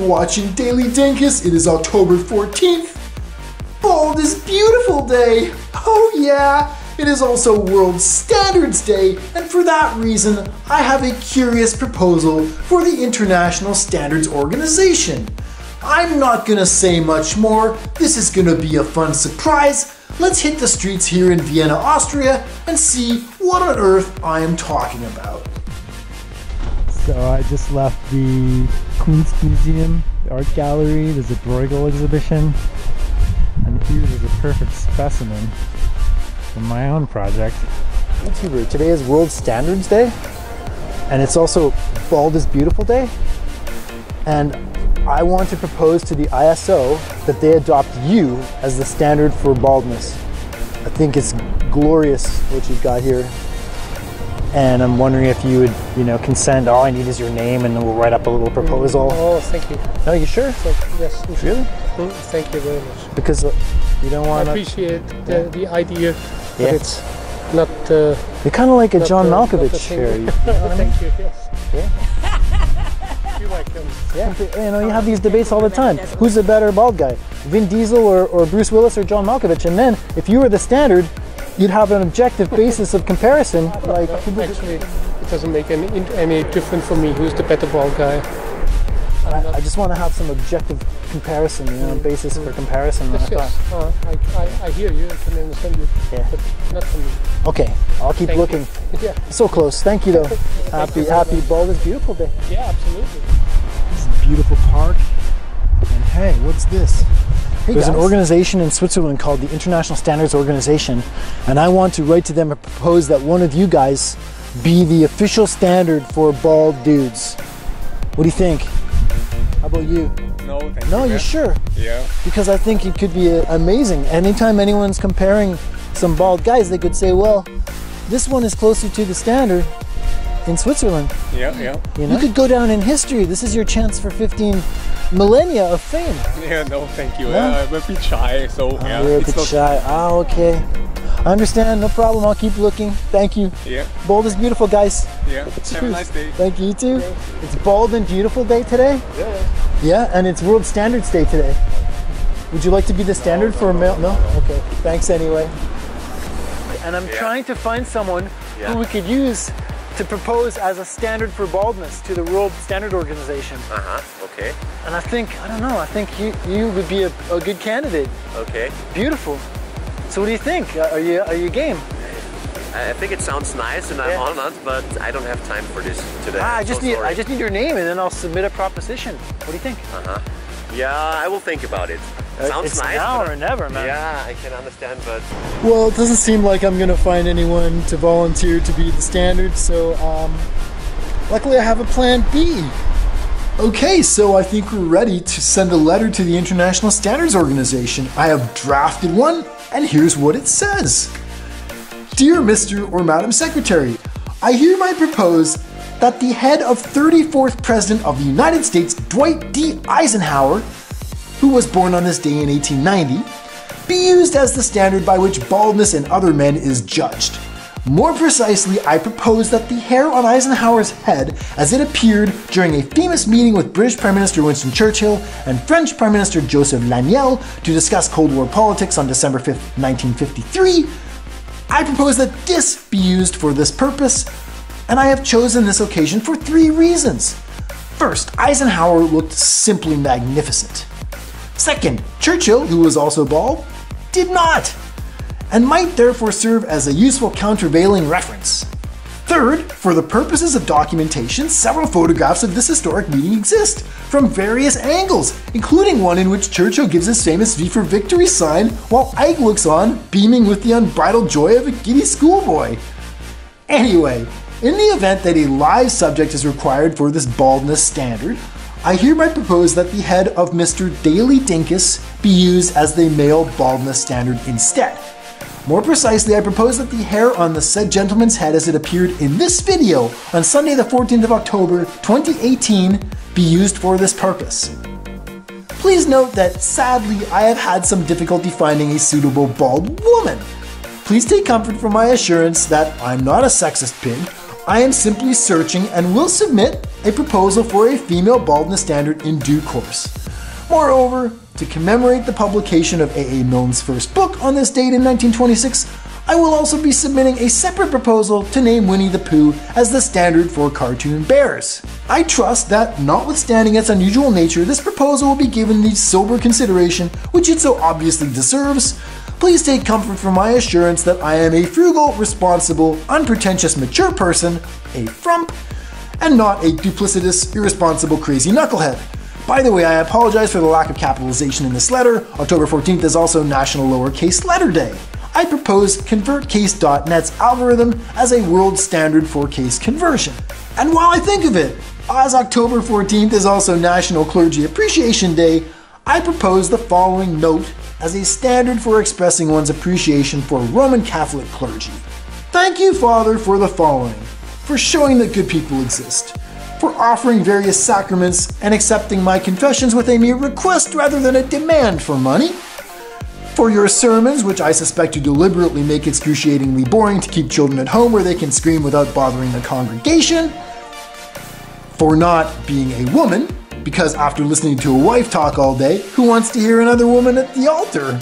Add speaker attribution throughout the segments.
Speaker 1: watching Daily Dinkus. It is October 14th. Bald is Beautiful Day. Oh yeah, it is also World Standards Day, and for that reason, I have a curious proposal for the International Standards Organization. I'm not gonna say much more. This is gonna be a fun surprise. Let's hit the streets here in Vienna, Austria, and see what on earth I am talking about.
Speaker 2: So I just left the Kunstmuseum, the art gallery. There's a Bruegel exhibition, and here is a perfect specimen from my own project. YouTuber, today is World Standards Day, and it's also Bald is Beautiful Day, and I want to propose to the ISO that they adopt you as the standard for baldness. I think it's glorious what you've got here. And I'm wondering if you would, consent. All I need is your name, and then we'll write up a little proposal.
Speaker 3: Oh, thank you.
Speaker 2: No, you sure?
Speaker 3: Yes.
Speaker 2: Really?
Speaker 3: Thank you very much.
Speaker 2: Because you don't want to...
Speaker 3: I appreciate the idea, but it's not...
Speaker 2: You're kind of like a John Malkovich here. You know what I mean?
Speaker 3: Thank you, yes.
Speaker 2: Yeah?
Speaker 3: You're welcome.
Speaker 2: Yeah, you have these debates all the time. Who's the better bald guy? Vin Diesel or Bruce Willis or John Malkovich? And then, if you were the standard, you'd have an objective basis of comparison. Like
Speaker 3: actually, it doesn't make any difference for me who's the better bald guy.
Speaker 2: I just want to have some objective comparison, basis for comparison.
Speaker 3: Yes. I hear you. I can understand you.
Speaker 2: Yeah.
Speaker 3: But not for me.
Speaker 2: Okay, I'll keep looking.
Speaker 3: Yeah.
Speaker 2: So close. Thank you, though. Happy Bald is Beautiful Day.
Speaker 3: Yeah, absolutely.
Speaker 1: This is a beautiful park. And hey, what's this? Hey,
Speaker 2: There's
Speaker 1: guys.
Speaker 2: an organization in Switzerland called the International Standards Organization, and I want to write to them and propose that one of you guys be the official standard for bald dudes. What do you think? How about you?
Speaker 4: No, thank you.
Speaker 2: No, you're sure?
Speaker 4: Yeah.
Speaker 2: Because I think it could be amazing. Anytime anyone's comparing some bald guys, they could say, well, this one is closer to the standard in Switzerland.
Speaker 4: Yeah.
Speaker 2: You could go down in history. This is your chance for 15 millennia of fame.
Speaker 4: Yeah, no, thank you.
Speaker 2: No?
Speaker 4: I'm a bit shy, so yeah.
Speaker 2: You're a bit shy. Okay. I understand. No problem. I'll keep looking. Thank you.
Speaker 4: Yeah.
Speaker 2: Bald is Beautiful, guys.
Speaker 4: Yeah. Have a nice day.
Speaker 2: Thank you, you too. Yeah. It's Bald and Beautiful Day today?
Speaker 4: Yeah.
Speaker 2: Yeah, and it's World Standards Day today. Would you like to be the standard for a male? No? Okay. Thanks anyway. And I'm trying to find someone who we could use to propose as a standard for baldness to the World Standard Organization.
Speaker 5: Okay.
Speaker 2: And I think you would be a good candidate.
Speaker 5: Okay.
Speaker 2: Beautiful. So what do you think? Are you game?
Speaker 5: I think it sounds nice, and I'm honored, but I don't have time for this today.
Speaker 2: I just need your name, and then I'll submit a proposition. What do you think?
Speaker 5: Yeah, I will think about it. Sounds
Speaker 2: it's
Speaker 5: nice.
Speaker 2: Now or never, man.
Speaker 5: Yeah, I can understand, but...
Speaker 1: Well, it doesn't seem like I'm gonna find anyone to volunteer to be the standard, so luckily I have a plan B. Okay, so I think we're ready to send a letter to the International Standards Organization. I have drafted one, and here's what it says. Dear Mr. or Madam Secretary, I hereby propose that the head of 34th President of the United States, Dwight D. Eisenhower, who was born on this day in 1890, be used as the standard by which baldness in other men is judged. More precisely, I propose that the hair on Eisenhower's head, as it appeared during a famous meeting with British Prime Minister Winston Churchill and French Prime Minister Joseph Laniel to discuss Cold War politics on December 5th, 1953, I propose that this be used for this purpose, and I have chosen this occasion for 3 reasons. First, Eisenhower looked simply magnificent. Second, Churchill, who was also bald, did not, and might therefore serve as a useful countervailing reference. Third, for the purposes of documentation, several photographs of this historic meeting exist, from various angles, including one in which Churchill gives his famous V for Victory sign while Ike looks on, beaming with the unbridled joy of a giddy schoolboy. Anyway, in the event that a live subject is required for this baldness standard, I hereby propose that the head of Mr. Daily Dinkus be used as the male baldness standard instead. More precisely, I propose that the hair on the said gentleman's head as it appeared in this video on Sunday the 14th of October 2018 be used for this purpose. Please note that sadly I have had some difficulty finding a suitable bald woman. Please take comfort from my assurance that I'm not a sexist pig. I am simply searching and will submit a proposal for a female baldness standard in due course. Moreover, to commemorate the publication of A.A. Milne's first book on this date in 1926, I will also be submitting a separate proposal to name Winnie the Pooh as the standard for cartoon bears. I trust that, notwithstanding its unusual nature, this proposal will be given the sober consideration which it so obviously deserves. Please take comfort from my assurance that I am a frugal, responsible, unpretentious, mature person, a frump, and not a duplicitous, irresponsible, crazy knucklehead. By the way, I apologize for the lack of capitalization in this letter. October 14th is also National Lowercase Letter Day. I propose ConvertCase.net's algorithm as a world standard for case conversion. And while I think of it, as October 14th is also National Clergy Appreciation Day, I propose the following note as a standard for expressing one's appreciation for Roman Catholic clergy. Thank you, Father, for the following: for showing that good people exist, for offering various sacraments and accepting my confessions with a mere request rather than a demand for money, for your sermons, which I suspect you deliberately make excruciatingly boring to keep children at home where they can scream without bothering the congregation, for not being a woman, because after listening to a wife talk all day, who wants to hear another woman at the altar?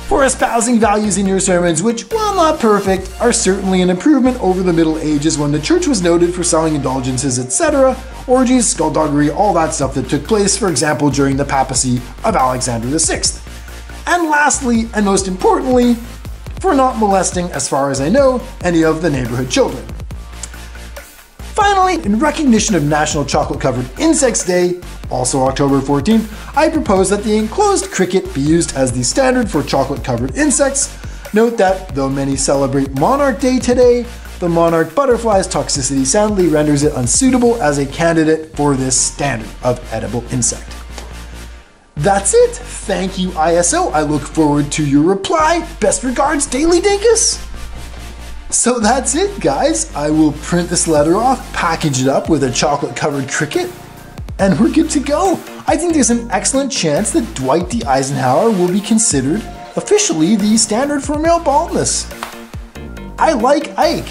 Speaker 1: For espousing values in your sermons which, while not perfect, are certainly an improvement over the Middle Ages when the church was noted for selling indulgences, etc., orgies, skullduggery, all that stuff that took place, for example, during the papacy of Alexander VI. And lastly, and most importantly, for not molesting, as far as I know, any of the neighborhood children. Finally, in recognition of National Chocolate-Covered Insects Day, also October 14th, I propose that the enclosed cricket be used as the standard for chocolate-covered insects. Note that, though many celebrate Monarch Day today, the monarch butterfly's toxicity sadly renders it unsuitable as a candidate for this standard of edible insect. That's it. Thank you, ISO. I look forward to your reply. Best regards, Daily Dinkus. So that's it, guys. I will print this letter off, package it up with a chocolate-covered cricket, and we're good to go. I think there's an excellent chance that Dwight D. Eisenhower will be considered officially the standard for male baldness. I like Ike.